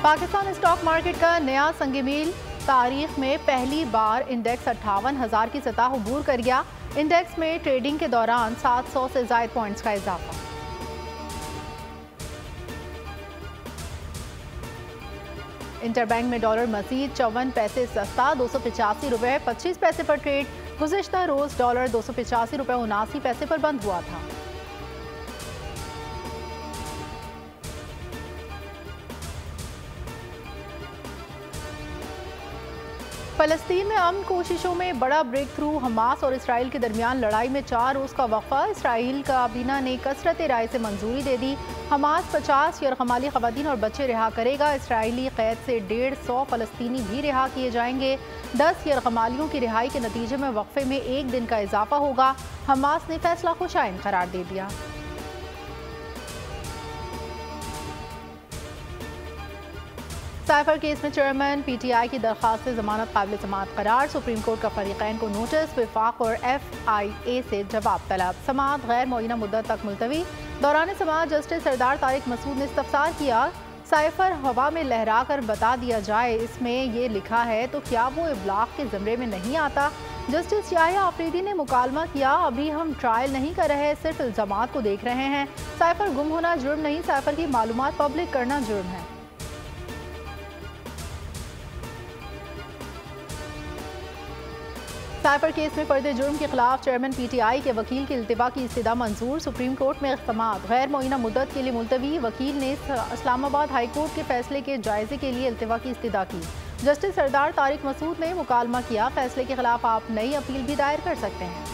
Pakistan stock market का नया संग-ए-मील, तारीख में पहली बार इंडेक्स 58,000 की सतह अबूर कर गया। इंडेक्स में ट्रेडिंग के दौरान 700 से ज़ायद पॉइंट्स का इजाफा। इंटरबैंक में डॉलर मजीद 54 पैसे सस्ता, 285 रुपये 25 पैसे पर ट्रेड। गुज़िश्ता रोज डॉलर 285 रुपये 79 पैसे पर बंद हुआ था। फ़लस्तीन में अमन कोशिशों में बड़ा ब्रेक थ्रू, हमास और इसराइल के दरमियान लड़ाई में 4 रोज़ का वक्फा। इसराइल काबीना ने कसरत राय से मंजूरी दे दी। हमास 50 यरगमाली ख़वातीन और बच्चे रिहा करेगा। इसराइली कैद से 150 फ़लस्तीनी भी रिहा किए जाएंगे। 10 यरगमालियों की रिहाई के नतीजे में वक्फे में 1 दिन का इजाफा होगा। हमास ने फैसला खुशाइन करार दे दिया। साइफर केस में चेयरमैन PTI की दरख्वास्त से जमानत काबिल समाअत करार। सुप्रीम कोर्ट का फरीकैन को नोटिस, विफाक और FIA से जवाब तलब। समाअत गैर मुअय्यना मुद्दत तक मुलतवी। दौरान समाअत जस्टिस सरदार तारिक मसूद ने इस्तफसार किया, साइफर हवा में लहरा कर बता दिया जाए इसमें ये लिखा है तो क्या वो इब्लाग के ज़मरे में नहीं आता। जस्टिस याहिया आफरीदी ने मुकालमा किया, अभी हम ट्रायल नहीं कर रहे, सिर्फ इल्ज़ामात को देख रहे हैं। साइफर गुम होना जुर्म नहीं, साइफर की मालूमात पब्लिक करना जुर्म है। साइफर केस में फर्द जुर्म के खिलाफ चेयरमैन PTI के वकील की इल्तिवा की इस्तदा मंजूर। सुप्रीम कोर्ट में समाअत गैर मुअय्यना मुद्दत के लिए मुलतवी। वकील ने इस्लामाबाद हाई कोर्ट के फैसले के जायजे के लिए इल्तिवा की इस्तदा की। जस्टिस सरदार तारिक मसूद ने मुकालमा किया, फैसले के खिलाफ आप नई अपील भी दायर कर सकते हैं।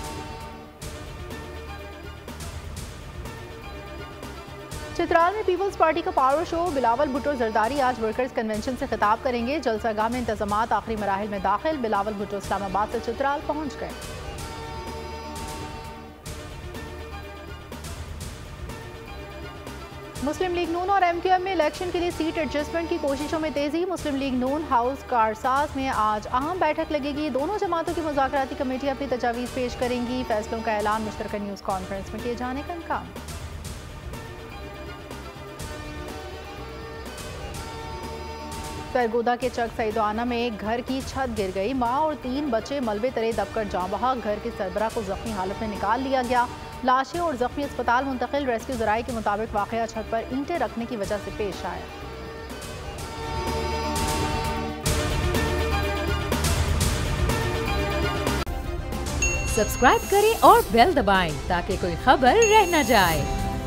चित्राल में पीपल्स पार्टी का पावर शो, बिलावल भुट्टो जरदारी आज वर्कर्स कन्वेंशन से खिताब करेंगे। जलसागाह में इंतजामात आखिरी मराहिल में दाखिल। बिलावल भुट्टो इस्लामाबाद से चित्राल पहुंच गए। मुस्लिम लीग नून और MQM में इलेक्शन के लिए सीट एडजस्टमेंट की कोशिशों में तेजी। मुस्लिम लीग नून हाउस कारसाज में आज अहम बैठक लगेगी। दोनों जमातों की मुज़ाकराती कमेटी अपनी तजावीज़ पेश करेंगी। फैसलों का ऐलान मुश्तरका न्यूज़ कॉन्फ्रेंस में किए जाने का इम्कान। सरगोदा के चक सईदवाना में एक घर की छत गिर गई। मां और 3 बच्चे मलबे तले दबकर जाँ बहा। घर के सरबराह को जख्मी हालत में निकाल लिया गया। लाशें और जख्मी अस्पताल मुंतकिल। रेस्क्यू ज़राए के मुताबिक वाक़या छत पर ईंटें रखने की वजह से पेश आया। सब्सक्राइब करें और बेल दबाएं ताकि कोई खबर रह न जाए।